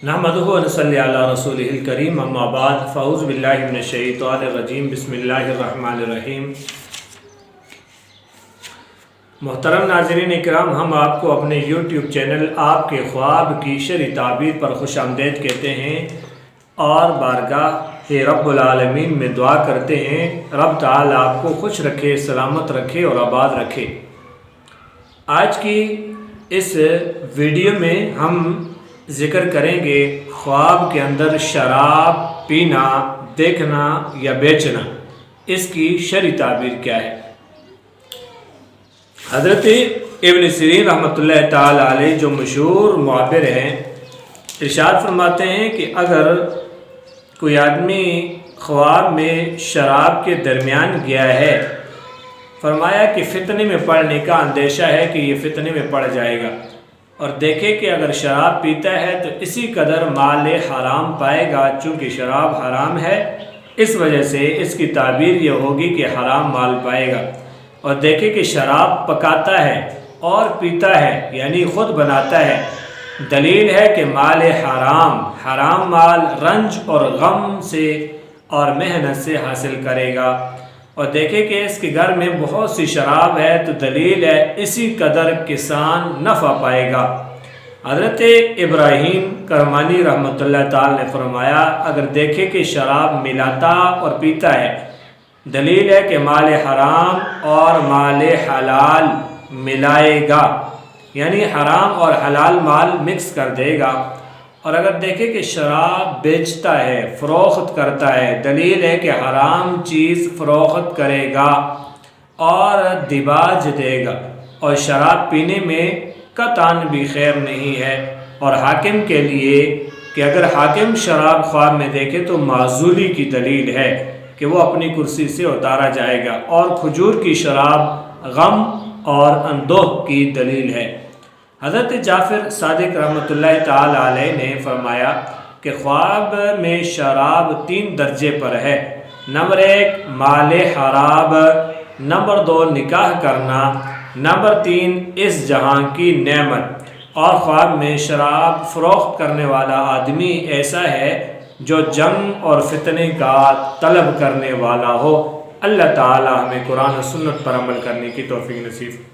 नहमदुहु व नसल्ली अला रसूलिहिल करीम अम्मा बाद फ़अऊज़ु बिल्लाहि मिनश शैतानिर रजीम बिस्मिल्लाहिर रहमानिर रहीम। मोहतरम नाज़रीन इकराम, हम आपको अपने यूट्यूब चैनल आपके ख्वाब की शरई ताबीर पर खुश आमदीद कहते हैं और बारगाह रब्बुल आलमीन में दुआ करते हैं रब ताला आपको खुश रखे, सलामत रखे और आबाद रखे। आज की इस वीडियो में हम ज़िक्र करेंगे ख्वाब के अंदर शराब पीना, देखना या बेचना, इसकी शरई ताबीर क्या है। हज़रत इब्न सीरीन रहमतुल्लाह ताला अलैह जो मशहूर मुअब्बिर हैं, इरशाद फरमाते हैं कि अगर कोई आदमी ख्वाब में शराब के दरमियान गया है, फरमाया कि फ़ितने में पड़ने का अंदेशा है कि ये फ़ितने में पड़ जाएगा, और देखे कि अगर शराब पीता है तो इसी कदर माल हराम पाएगा। चूँकि शराब हराम है, इस वजह से इसकी ताबीर ये होगी कि हराम माल पाएगा। और देखे कि शराब पकाता है और पीता है, यानी ख़ुद बनाता है, दलील है कि माल हराम माल रंज और गम से और मेहनत से हासिल करेगा। और देखे कि इसके घर में बहुत सी शराब है, तो दलील है इसी कदर किसान नफ़ा पाएगा। हज़रत इब्राहीम करमानी रहमतुल्लाह ताला ने फरमाया, अगर देखे कि शराब मिलाता और पीता है, दलील है कि माल हराम और माल हलाल मिलाएगा, यानी हराम और हलाल माल मिक्स कर देगा। और अगर देखे कि शराब बेचता है, फ़रोख्त करता है, दलील है कि हराम चीज़ फ़रोख्त करेगा और दिबाज देगा, और शराब पीने में कतान भी खैर नहीं है। और हाकिम के लिए कि अगर हाकिम शराब ख्वाब में देखे तो माजूली की दलील है कि वो अपनी कुर्सी से उतारा जाएगा, और खजूर की शराब गम और अंदोह की दलील है। हज़रत जाफ़िर सादिक रहमतुल्लाह ताला अलैह ने फरमाया कि ख्वाब में शराब 3 दर्जे पर है। नंबर 1 माल हराम, नंबर 2 निकाह करना, नंबर 3 इस जहां की नेमत। और ख्वाब में शराब फ़रोख्त करने वाला आदमी ऐसा है जो जंग और फितने का तलब करने वाला हो। अल्लाह ताला हमें कुरान और सुन्नत पर अमल करने की तौफीक नसीब।